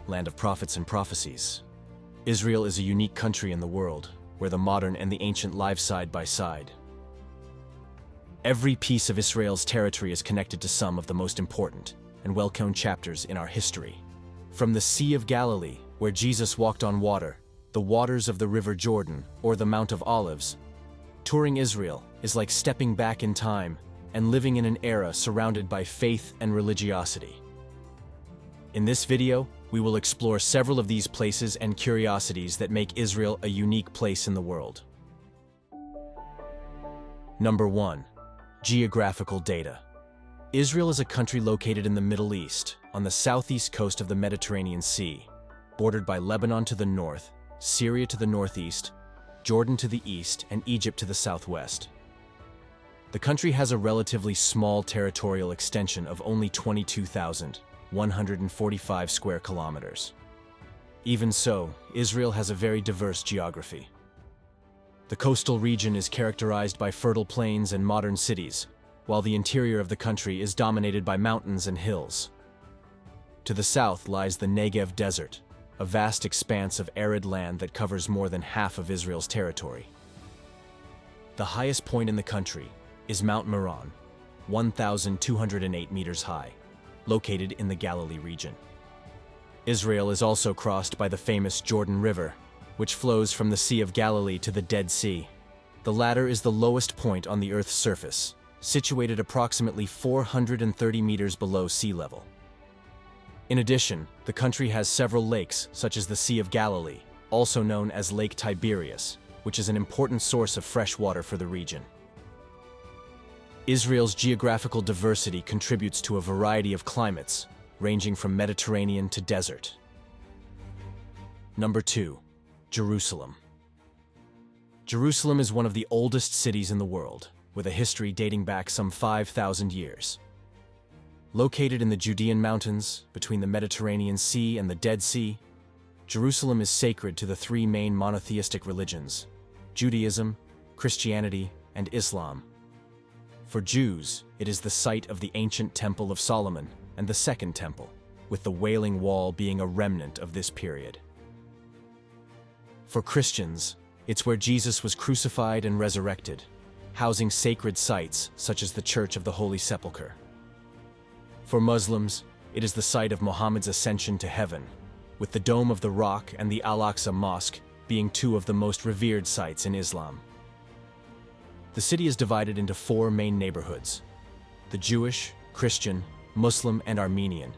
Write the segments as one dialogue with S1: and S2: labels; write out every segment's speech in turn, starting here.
S1: land of prophets and prophecies. Israel is a unique country in the world, where the modern and the ancient live side by side. Every piece of Israel's territory is connected to some of the most important and well-known chapters in our history. From the Sea of Galilee, where Jesus walked on water, the waters of the River Jordan, or the Mount of Olives, touring Israel is like stepping back in time and living in an era surrounded by faith and religiosity. In this video, we will explore several of these places and curiosities that make Israel a unique place in the world. Number 1. Geographical data. Israel is a country located in the Middle East, on the southeast coast of the Mediterranean Sea, bordered by Lebanon to the north, Syria to the northeast, Jordan to the east, and Egypt to the southwest. The country has a relatively small territorial extension of only 22,145 square kilometers. Even so, Israel has a very diverse geography. The coastal region is characterized by fertile plains and modern cities, while the interior of the country is dominated by mountains and hills. To the south lies the Negev Desert, a vast expanse of arid land that covers more than half of Israel's territory. The highest point in the country is Mount Meron, 1,208 meters high, located in the Galilee region. Israel is also crossed by the famous Jordan River, which flows from the Sea of Galilee to the Dead Sea. The latter is the lowest point on the Earth's surface, situated approximately 430 meters below sea level. In addition, the country has several lakes, such as the Sea of Galilee, also known as Lake Tiberias, which is an important source of fresh water for the region. Israel's geographical diversity contributes to a variety of climates, ranging from Mediterranean to desert. Number 2. Jerusalem. Jerusalem is one of the oldest cities in the world, with a history dating back some 5,000 years. Located in the Judean mountains, between the Mediterranean Sea and the Dead Sea, Jerusalem is sacred to the three main monotheistic religions: Judaism, Christianity, and Islam. For Jews, it is the site of the ancient Temple of Solomon and the Second Temple, with the Wailing Wall being a remnant of this period. For Christians, it's where Jesus was crucified and resurrected, housing sacred sites such as the Church of the Holy Sepulchre. For Muslims, it is the site of Muhammad's ascension to heaven, with the Dome of the Rock and the Al-Aqsa Mosque being two of the most revered sites in Islam. The city is divided into four main neighborhoods: the Jewish, Christian, Muslim, and Armenian,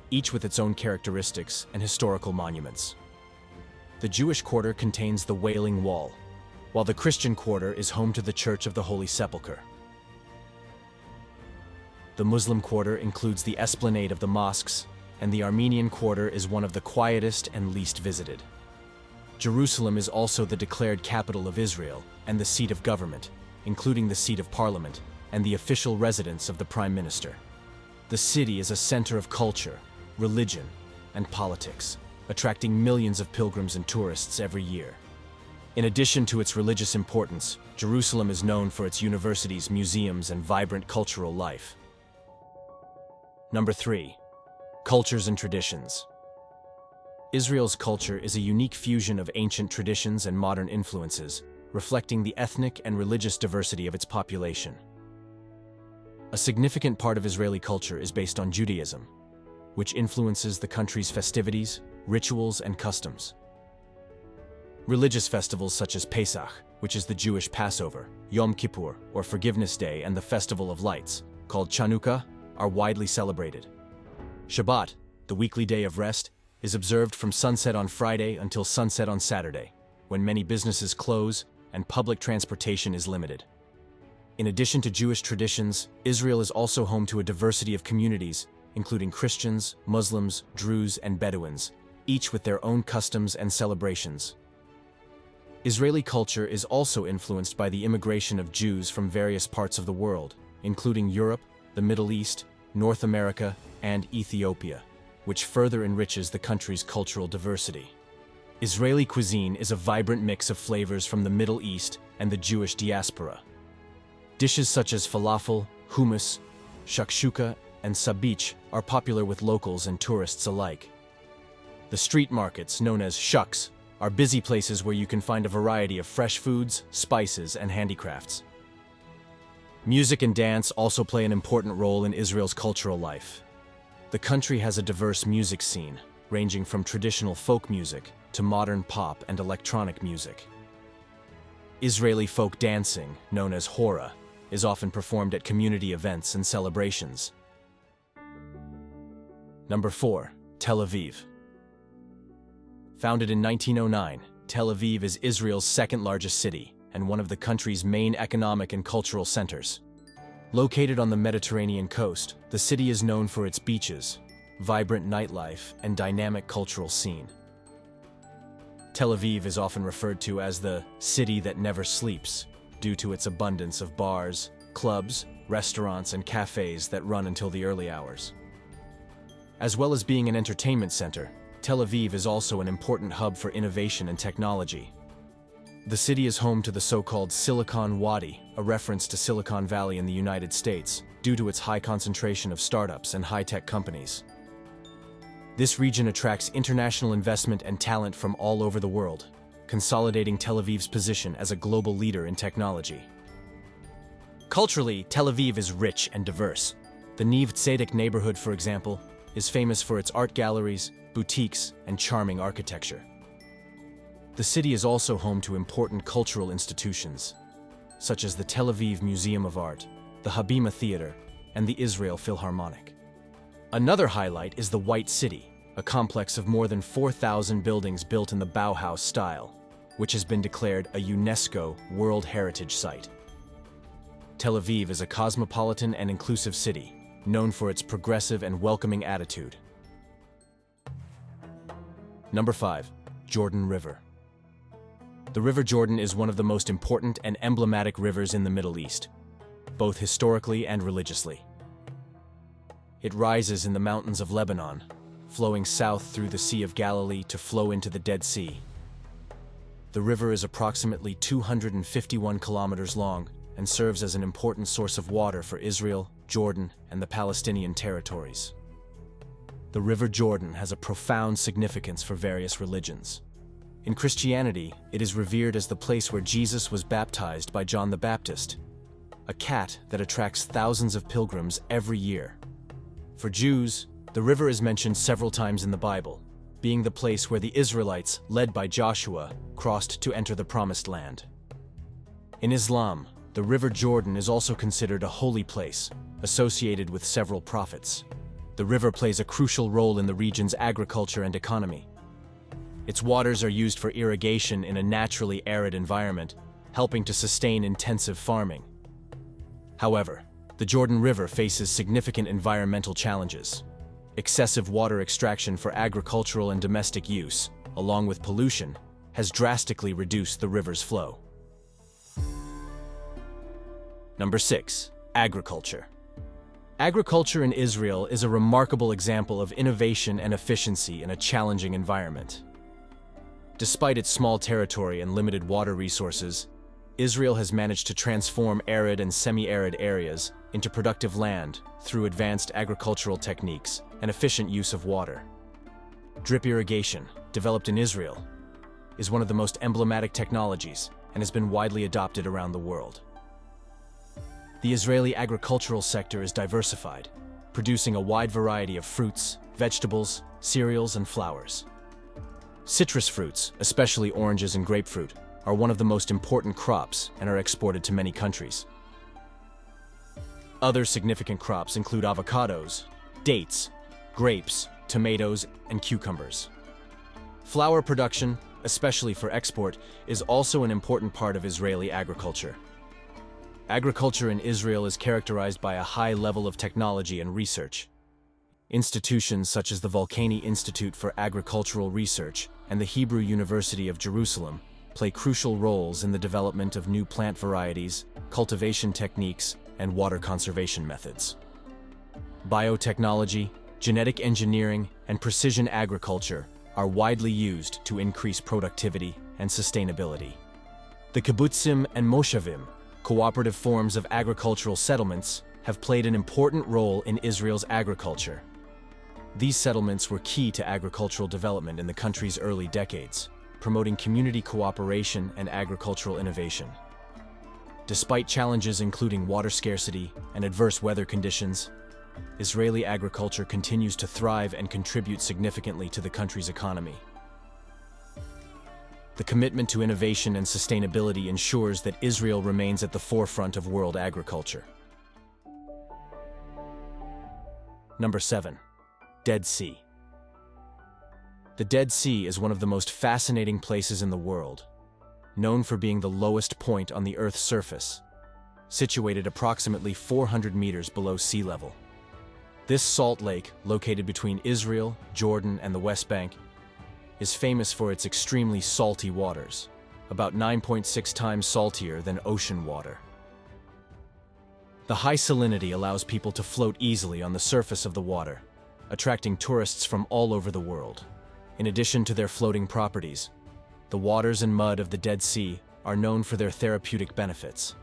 S1: each with its own characteristics and historical monuments. The Jewish quarter contains the Wailing Wall, while the Christian quarter is home to the Church of the Holy Sepulchre. The Muslim quarter includes the esplanade of the mosques, and the Armenian quarter is one of the quietest and least visited. Jerusalem is also the declared capital of Israel and the seat of government, including the seat of parliament and the official residence of the Prime Minister. The city is a center of culture, religion, and politics, attracting millions of pilgrims and tourists every year. In addition to its religious importance, Jerusalem is known for its universities, museums, and vibrant cultural life. Number 3. Cultures and traditions. Israel's culture is a unique fusion of ancient traditions and modern influences, reflecting the ethnic and religious diversity of its population. A significant part of Israeli culture is based on Judaism, which influences the country's festivities, rituals, and customs. Religious festivals such as Pesach, which is the Jewish Passover, Yom Kippur, or Forgiveness Day, and the Festival of Lights, called Chanukah, are widely celebrated. Shabbat, the weekly day of rest, is observed from sunset on Friday until sunset on Saturday, when many businesses close and public transportation is limited. In addition to Jewish traditions, Israel is also home to a diversity of communities, including Christians, Muslims, Druze, and Bedouins, each with their own customs and celebrations. Israeli culture is also influenced by the immigration of Jews from various parts of the world, including Europe, the Middle East, North America, and Ethiopia, which further enriches the country's cultural diversity. Israeli cuisine is a vibrant mix of flavors from the Middle East and the Jewish diaspora. Dishes such as falafel, hummus, shakshuka, and sabich are popular with locals and tourists alike. The street markets, known as shuks, are busy places where you can find a variety of fresh foods, spices, and handicrafts. Music and dance also play an important role in Israel's cultural life. The country has a diverse music scene, ranging from traditional folk music to modern pop and electronic music. Israeli folk dancing, known as hora, is often performed at community events and celebrations. Number 4. Tel Aviv. Founded in 1909, Tel Aviv is Israel's second-largest city and one of the country's main economic and cultural centers. Located on the Mediterranean coast, the city is known for its beaches, vibrant nightlife, and dynamic cultural scene. Tel Aviv is often referred to as the city that never sleeps due to its abundance of bars, clubs, restaurants, and cafes that run until the early hours. As well as being an entertainment center, Tel Aviv is also an important hub for innovation and technology. The city is home to the so-called Silicon Wadi, a reference to Silicon Valley in the United States, due to its high concentration of startups and high-tech companies. This region attracts international investment and talent from all over the world, consolidating Tel Aviv's position as a global leader in technology. Culturally, Tel Aviv is rich and diverse. The Neve Tzedek neighborhood, for example, is famous for its art galleries, boutiques, and charming architecture. The city is also home to important cultural institutions, such as the Tel Aviv Museum of Art, the Habima Theater, and the Israel Philharmonic. Another highlight is the White City, a complex of more than 4,000 buildings built in the Bauhaus style, which has been declared a UNESCO World Heritage Site. Tel Aviv is a cosmopolitan and inclusive city, known for its progressive and welcoming attitude. Number 5. Jordan River. The River Jordan is one of the most important and emblematic rivers in the Middle East, both historically and religiously. It rises in the mountains of Lebanon, flowing south through the Sea of Galilee to flow into the Dead Sea. The river is approximately 251 kilometers long and serves as an important source of water for Israel, Jordan, and the Palestinian territories. The River Jordan has a profound significance for various religions. In Christianity, it is revered as the place where Jesus was baptized by John the Baptist, a cat that attracts thousands of pilgrims every year. For Jews, the river is mentioned several times in the Bible, being the place where the Israelites, led by Joshua, crossed to enter the Promised Land. In Islam, the River Jordan is also considered a holy place, associated with several prophets. The river plays a crucial role in the region's agriculture and economy. Its waters are used for irrigation in a naturally arid environment, helping to sustain intensive farming. However, the Jordan River faces significant environmental challenges. Excessive water extraction for agricultural and domestic use, along with pollution, has drastically reduced the river's flow. Number 6. Agriculture. Agriculture in Israel is a remarkable example of innovation and efficiency in a challenging environment. Despite its small territory and limited water resources, Israel has managed to transform arid and semi-arid areas into productive land through advanced agricultural techniques and efficient use of water. Drip irrigation, developed in Israel, is one of the most emblematic technologies and has been widely adopted around the world. The Israeli agricultural sector is diversified, producing a wide variety of fruits, vegetables, cereals, and flowers. Citrus fruits, especially oranges and grapefruit, are one of the most important crops and are exported to many countries. Other significant crops include avocados, dates, grapes, tomatoes, and cucumbers. Flour production, especially for export, is also an important part of Israeli agriculture. Agriculture in Israel is characterized by a high level of technology and research. Institutions such as the Volcani Institute for Agricultural Research and the Hebrew University of Jerusalem play crucial roles in the development of new plant varieties, cultivation techniques, and water conservation methods. Biotechnology, genetic engineering, and precision agriculture are widely used to increase productivity and sustainability. The kibbutzim and moshavim, cooperative forms of agricultural settlements, have played an important role in Israel's agriculture. These settlements were key to agricultural development in the country's early decades, promoting community cooperation and agricultural innovation. Despite challenges including water scarcity and adverse weather conditions, Israeli agriculture continues to thrive and contribute significantly to the country's economy. The commitment to innovation and sustainability ensures that Israel remains at the forefront of world agriculture. Number 7. Dead Sea. The Dead Sea is one of the most fascinating places in the world, known for being the lowest point on the Earth's surface, situated approximately 400 meters below sea level. This salt lake, located between Israel, Jordan, and the West Bank, is famous for its extremely salty waters, about 9.6 times saltier than ocean water. The high salinity allows people to float easily on the surface of the water, attracting tourists from all over the world. In addition to their floating properties, the waters and mud of the Dead Sea are known for their therapeutic benefits.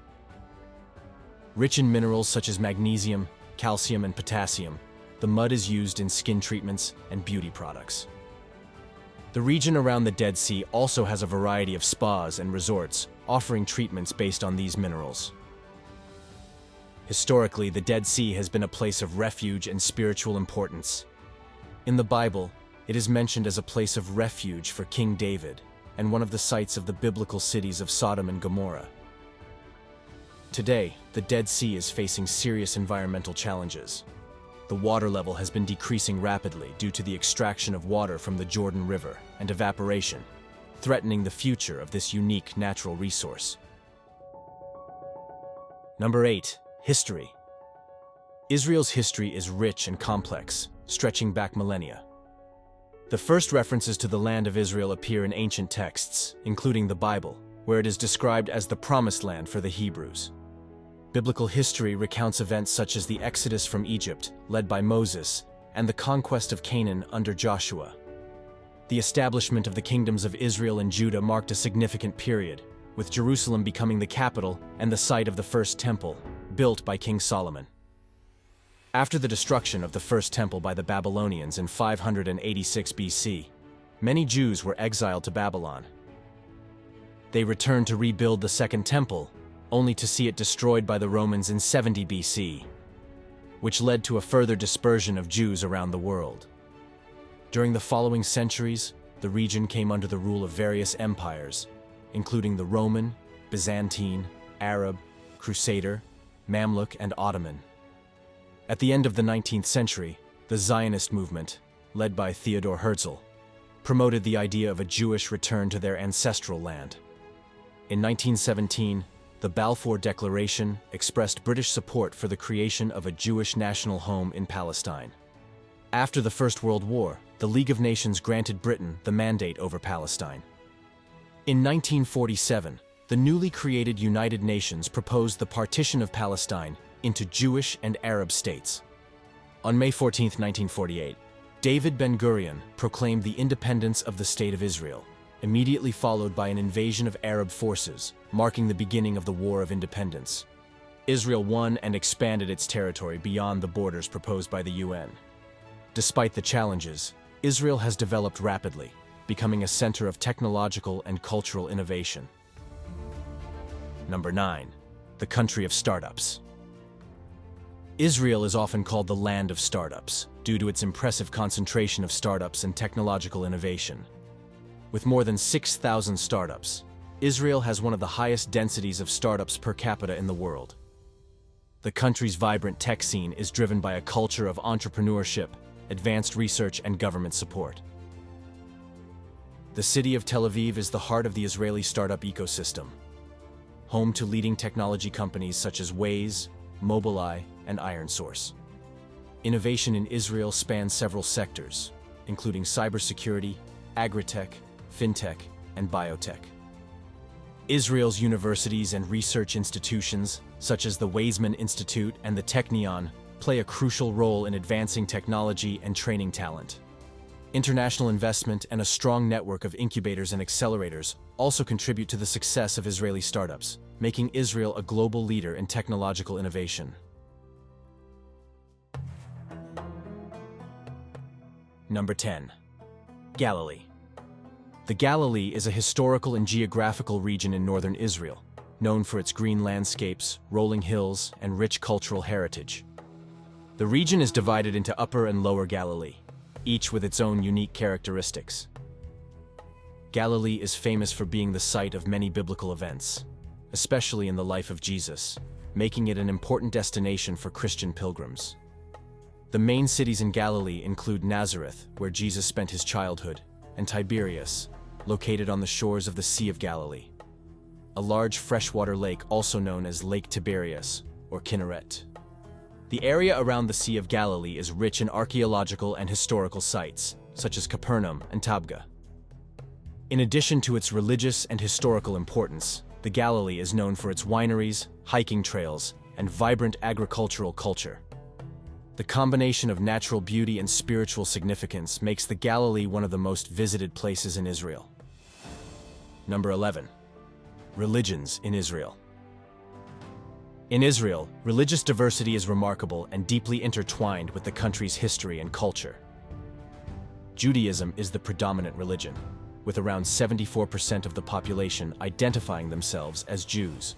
S1: Rich in minerals such as magnesium, calcium, and potassium, the mud is used in skin treatments and beauty products. The region around the Dead Sea also has a variety of spas and resorts, offering treatments based on these minerals. Historically, the Dead Sea has been a place of refuge and spiritual importance. In the Bible, it is mentioned as a place of refuge for King David and one of the sites of the biblical cities of Sodom and Gomorrah. Today, the Dead Sea is facing serious environmental challenges. The water level has been decreasing rapidly due to the extraction of water from the Jordan River and evaporation, threatening the future of this unique natural resource. Number 8. History. Israel's history is rich and complex, stretching back millennia. The first references to the land of Israel appear in ancient texts, including the Bible, where it is described as the Promised Land for the Hebrews. Biblical history recounts events such as the Exodus from Egypt, led by Moses, and the conquest of Canaan under Joshua. The establishment of the kingdoms of Israel and Judah marked a significant period, with Jerusalem becoming the capital and the site of the first temple, built by King Solomon. After the destruction of the first temple by the Babylonians in 586 BC, many Jews were exiled to Babylon. They returned to rebuild the second temple, only to see it destroyed by the Romans in 70 BC, which led to a further dispersion of Jews around the world. During the following centuries, the region came under the rule of various empires, including the Roman, Byzantine, Arab, Crusader, Mamluk, and Ottoman. At the end of the 19th century, the Zionist movement, led by Theodor Herzl, promoted the idea of a Jewish return to their ancestral land. In 1917, the Balfour Declaration expressed British support for the creation of a Jewish national home in Palestine. After the First World War, the League of Nations granted Britain the mandate over Palestine. In 1947, the newly created United Nations proposed the partition of Palestine into Jewish and Arab states. On May 14, 1948, David Ben-Gurion proclaimed the independence of the State of Israel, immediately followed by an invasion of Arab forces, marking the beginning of the War of Independence. Israel won and expanded its territory beyond the borders proposed by the UN. Despite the challenges, Israel has developed rapidly, becoming a center of technological and cultural innovation. Number 9. The country of startups. Israel is often called the land of startups due to its impressive concentration of startups and technological innovation. With more than 6,000 startups, Israel has one of the highest densities of startups per capita in the world. The country's vibrant tech scene is driven by a culture of entrepreneurship, advanced research, and government support. The city of Tel Aviv is the heart of the Israeli startup ecosystem, home to leading technology companies such as Waze, Mobileye, and IronSource. Innovation in Israel spans several sectors, including cybersecurity, agritech, fintech, and biotech. Israel's universities and research institutions, such as the Weizmann Institute and the Technion, play a crucial role in advancing technology and training talent. International investment and a strong network of incubators and accelerators also contribute to the success of Israeli startups, making Israel a global leader in technological innovation. Number 10. Galilee. The Galilee is a historical and geographical region in northern Israel, known for its green landscapes, rolling hills, and rich cultural heritage. The region is divided into Upper and Lower Galilee, each with its own unique characteristics. Galilee is famous for being the site of many biblical events, especially in the life of Jesus, making it an important destination for Christian pilgrims. The main cities in Galilee include Nazareth, where Jesus spent his childhood, and Tiberias, located on the shores of the Sea of Galilee, a large freshwater lake also known as Lake Tiberias, or Kinneret. The area around the Sea of Galilee is rich in archaeological and historical sites, such as Capernaum and Tabgha. In addition to its religious and historical importance, the Galilee is known for its wineries, hiking trails, and vibrant agricultural culture. The combination of natural beauty and spiritual significance makes the Galilee one of the most visited places in Israel. Number 11. Religions in Israel. In Israel, religious diversity is remarkable and deeply intertwined with the country's history and culture. Judaism is the predominant religion, with around 74% of the population identifying themselves as Jews.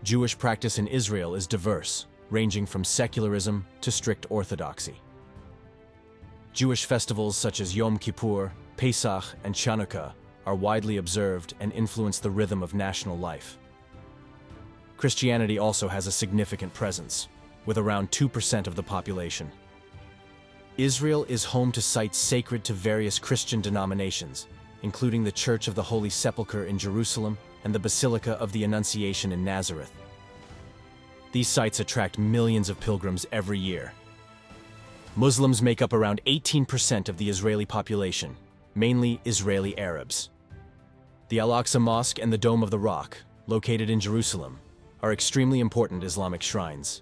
S1: Jewish practice in Israel is diverse, ranging from secularism to strict orthodoxy. Jewish festivals such as Yom Kippur, Pesach, and Chanukah are widely observed and influence the rhythm of national life. Christianity also has a significant presence, with around 2% of the population. Israel is home to sites sacred to various Christian denominations, including the Church of the Holy Sepulchre in Jerusalem and the Basilica of the Annunciation in Nazareth. These sites attract millions of pilgrims every year. Muslims make up around 18% of the Israeli population, mainly Israeli Arabs. The Al-Aqsa Mosque and the Dome of the Rock, located in Jerusalem, are extremely important Islamic shrines.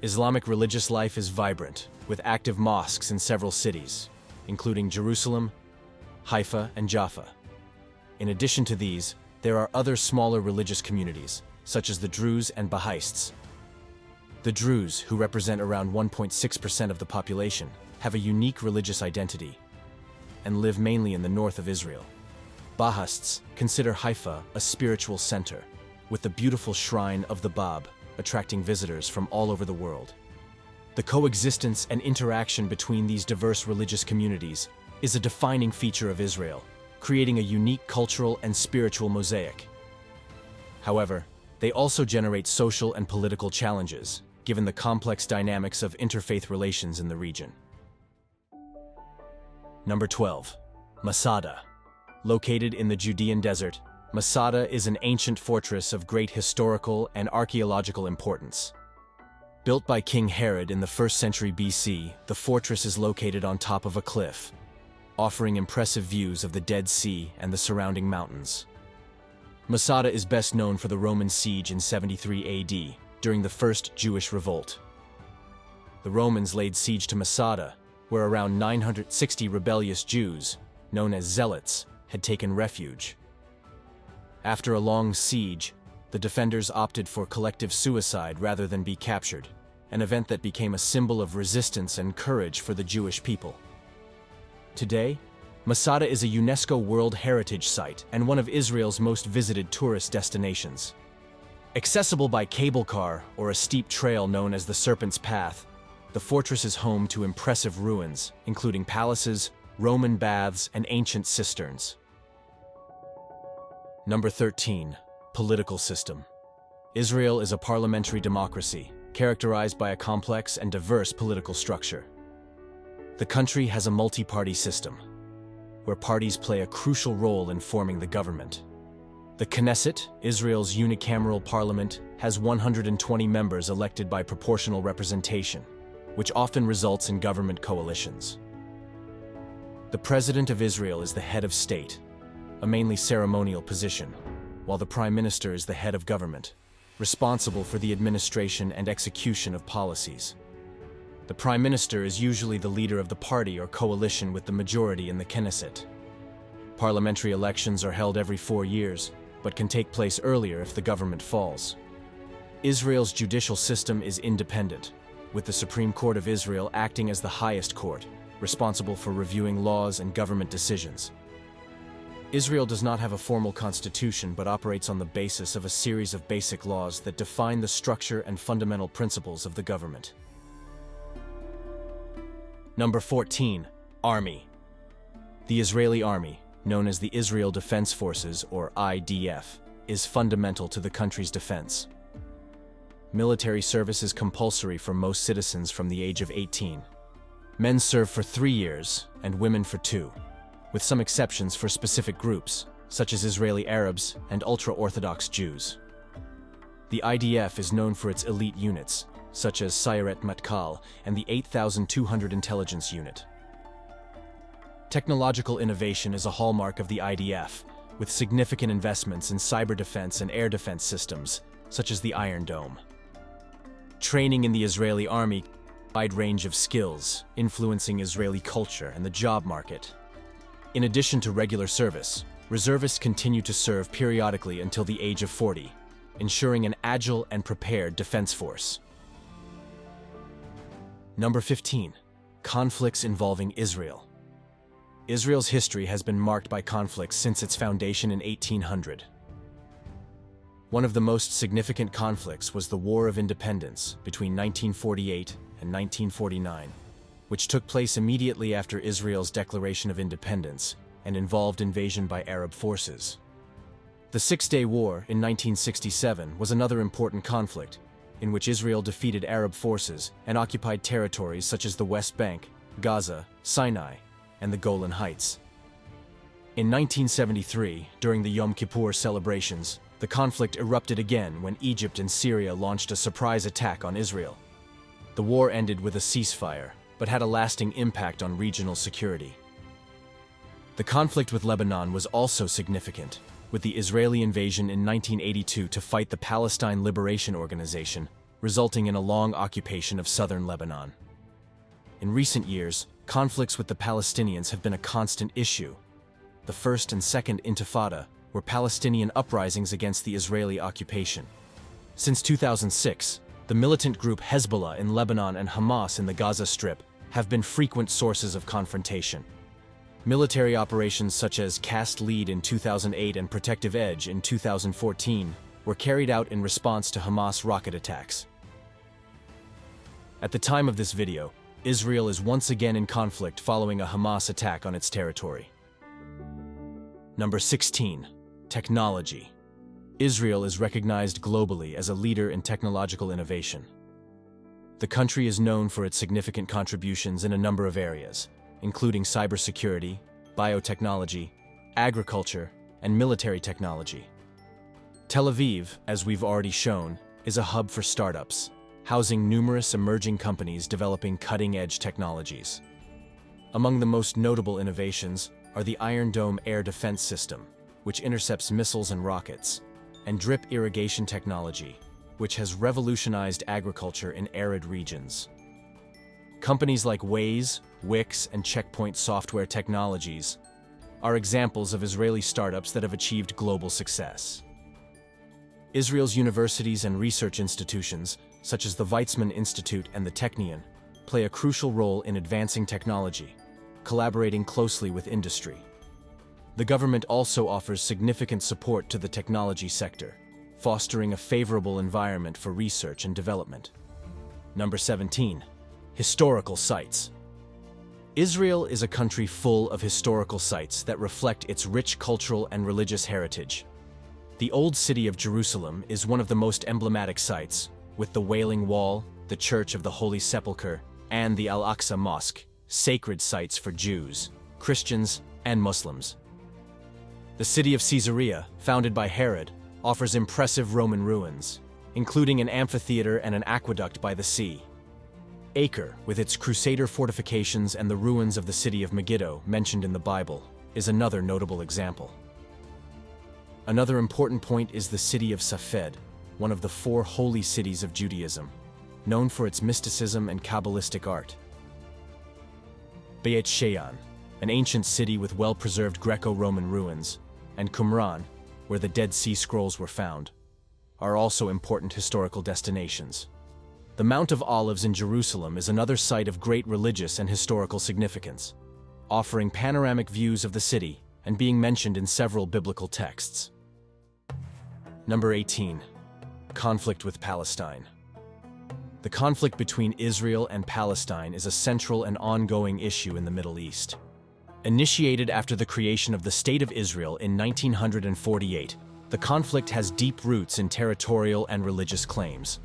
S1: Islamic religious life is vibrant, with active mosques in several cities, including Jerusalem, Haifa, and Jaffa. In addition to these, there are other smaller religious communities, such as the Druze and Bahaists. The Druze, who represent around 1.6% of the population, have a unique religious identity and live mainly in the north of Israel. Bahaists consider Haifa a spiritual center, with the beautiful shrine of the Bab attracting visitors from all over the world. The coexistence and interaction between these diverse religious communities is a defining feature of Israel, creating a unique cultural and spiritual mosaic. However, they also generate social and political challenges, given the complex dynamics of interfaith relations in the region. Number 12. Masada. Located in the Judean desert, Masada is an ancient fortress of great historical and archaeological importance. Built by King Herod in the 1st century BC, the fortress is located on top of a cliff, offering impressive views of the Dead Sea and the surrounding mountains. Masada is best known for the Roman siege in 73 AD, during the First Jewish Revolt. The Romans laid siege to Masada, where around 960 rebellious Jews, known as zealots, had taken refuge. After a long siege, the defenders opted for collective suicide rather than be captured, an event that became a symbol of resistance and courage for the Jewish people. Today, Masada is a UNESCO World Heritage Site and one of Israel's most visited tourist destinations. Accessible by cable car or a steep trail known as the Serpent's Path, the fortress is home to impressive ruins, including palaces, Roman baths, and ancient cisterns. Number 13. Political system. Israel is a parliamentary democracy, characterized by a complex and diverse political structure. The country has a multi-party system, where parties play a crucial role in forming the government. The Knesset, Israel's unicameral parliament, has 120 members elected by proportional representation, which often results in government coalitions. The President of Israel is the head of state, a mainly ceremonial position, while the Prime Minister is the head of government, responsible for the administration and execution of policies. The Prime Minister is usually the leader of the party or coalition with the majority in the Knesset. Parliamentary elections are held every 4 years, but can take place earlier if the government falls. Israel's judicial system is independent, with the Supreme Court of Israel acting as the highest court, responsible for reviewing laws and government decisions. Israel does not have a formal constitution but operates on the basis of a series of basic laws that define the structure and fundamental principles of the government. Number 14. Army. The Israeli Army, known as the Israel Defense Forces or IDF, is fundamental to the country's defense. Military service is compulsory for most citizens from the age of 18. Men serve for 3 years and women for 2, with some exceptions for specific groups, such as Israeli Arabs and ultra-Orthodox Jews. The IDF is known for its elite units, such as Sayeret Matkal and the 8,200 Intelligence Unit. Technological innovation is a hallmark of the IDF, with significant investments in cyber defense and air defense systems, such as the Iron Dome. Training in the Israeli Army provides a wide range of skills, influencing Israeli culture and the job market. In addition to regular service, reservists continue to serve periodically until the age of 40, ensuring an agile and prepared defense force. Number 15. Conflicts involving Israel. Israel's history has been marked by conflicts since its foundation in 1800. One of the most significant conflicts was the War of Independence between 1948 and 1949, which took place immediately after Israel's declaration of independence and involved invasion by Arab forces. The Six-Day War in 1967 was another important conflict, in which Israel defeated Arab forces and occupied territories such as the West Bank, Gaza, Sinai, and the Golan Heights. In 1973, during the Yom Kippur celebrations, the conflict erupted again when Egypt and Syria launched a surprise attack on Israel. The war ended with a ceasefire, but had a lasting impact on regional security. The conflict with Lebanon was also significant, with the Israeli invasion in 1982 to fight the Palestine Liberation Organization, resulting in a long occupation of southern Lebanon. In recent years, conflicts with the Palestinians have been a constant issue. The First and Second Intifada were Palestinian uprisings against the Israeli occupation. Since 2006, the militant group Hezbollah in Lebanon and Hamas in the Gaza Strip have been frequent sources of confrontation. Military operations such as Cast Lead in 2008 and Protective Edge in 2014 were carried out in response to Hamas rocket attacks. At the time of this video, Israel is once again in conflict following a Hamas attack on its territory. Number 16. Technology. Israel is recognized globally as a leader in technological innovation. The country is known for its significant contributions in a number of areas, including cybersecurity, biotechnology, agriculture, and military technology. Tel Aviv, as we've already shown, is a hub for startups, housing numerous emerging companies developing cutting-edge technologies. Among the most notable innovations are the Iron Dome air defense system, which intercepts missiles and rockets, and drip irrigation technology, which has revolutionized agriculture in arid regions. Companies like Waze, Wix, and Checkpoint Software Technologies are examples of Israeli startups that have achieved global success. Israel's universities and research institutions, such as the Weizmann Institute and the Technion, play a crucial role in advancing technology, collaborating closely with industry. The government also offers significant support to the technology sector, fostering a favorable environment for research and development. Number 17. Historical sites. Israel is a country full of historical sites that reflect its rich cultural and religious heritage. The Old City of Jerusalem is one of the most emblematic sites, with the Wailing Wall, the Church of the Holy Sepulchre, and the Al-Aqsa Mosque, sacred sites for Jews, Christians, and Muslims. The city of Caesarea, founded by Herod, offers impressive Roman ruins, including an amphitheater and an aqueduct by the sea. Acre, with its Crusader fortifications and the ruins of the city of Megiddo mentioned in the Bible, is another notable example. Another important point is the city of Safed, one of the 4 holy cities of Judaism, known for its mysticism and Kabbalistic art. Beit Shean, an ancient city with well-preserved Greco-Roman ruins, and Qumran, where the Dead Sea Scrolls were found, are also important historical destinations. The Mount of Olives in Jerusalem is another site of great religious and historical significance, offering panoramic views of the city and being mentioned in several biblical texts. Number 18. Conflict with Palestine. The conflict between Israel and Palestine is a central and ongoing issue in the Middle East. Initiated after the creation of the State of Israel in 1948, the conflict has deep roots in territorial and religious claims.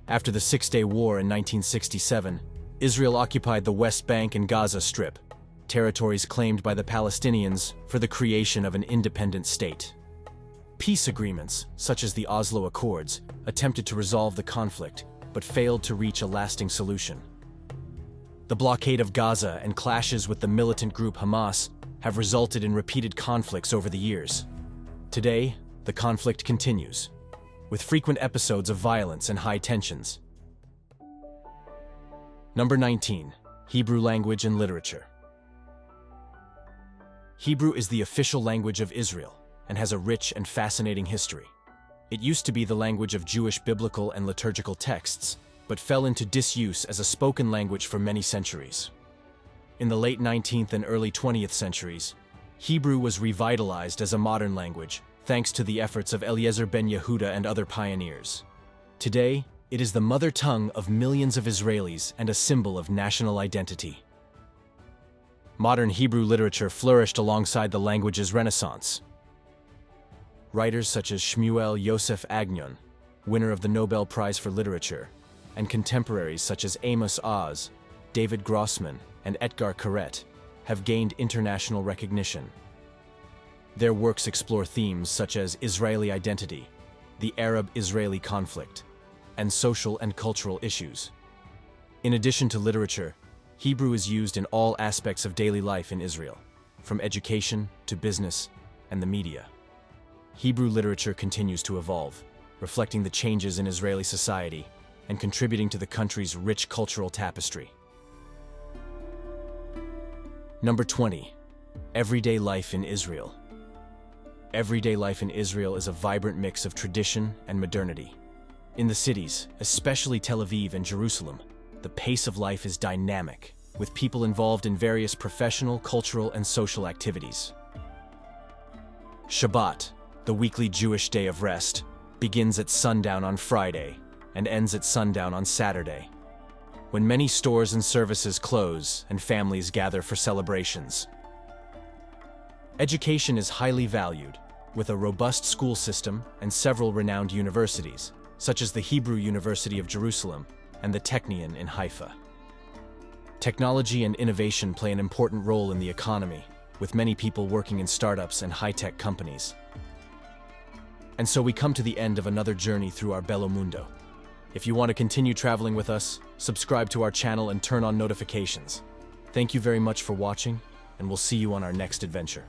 S1: After the Six-Day War in 1967, Israel occupied the West Bank and Gaza Strip, territories claimed by the Palestinians for the creation of an independent state. Peace agreements, such as the Oslo Accords, attempted to resolve the conflict, but failed to reach a lasting solution. The blockade of Gaza and clashes with the militant group Hamas have resulted in repeated conflicts over the years. Today, the conflict continues, with frequent episodes of violence and high tensions. Number 19. Hebrew language and literature. Hebrew is the official language of Israel and has a rich and fascinating history. It used to be the language of Jewish biblical and liturgical texts, but fell into disuse as a spoken language for many centuries. In the late 19th and early 20th centuries, Hebrew was revitalized as a modern language, thanks to the efforts of Eliezer ben Yehuda and other pioneers. Today, it is the mother tongue of millions of Israelis and a symbol of national identity. Modern Hebrew literature flourished alongside the language's renaissance. Writers such as Shmuel Yosef Agnon, winner of the Nobel Prize for Literature, and contemporaries such as Amos Oz, David Grossman, and Etgar Keret have gained international recognition. Their works explore themes such as Israeli identity, the Arab-Israeli conflict, and social and cultural issues. In addition to literature, Hebrew is used in all aspects of daily life in Israel, from education to business and the media. Hebrew literature continues to evolve, reflecting the changes in Israeli society and contributing to the country's rich cultural tapestry. Number 20. Everyday life in Israel. Everyday life in Israel is a vibrant mix of tradition and modernity. In the cities, especially Tel Aviv and Jerusalem, the pace of life is dynamic, with people involved in various professional, cultural, and social activities. Shabbat, the weekly Jewish day of rest, begins at sundown on Friday and ends at sundown on Saturday, when many stores and services close and families gather for celebrations. Education is highly valued, with a robust school system and several renowned universities, such as the Hebrew University of Jerusalem and the Technion in Haifa. Technology and innovation play an important role in the economy, with many people working in startups and high-tech companies. And so we come to the end of another journey through our Bello Mundo. If you want to continue traveling with us, subscribe to our channel and turn on notifications. Thank you very much for watching, and we'll see you on our next adventure.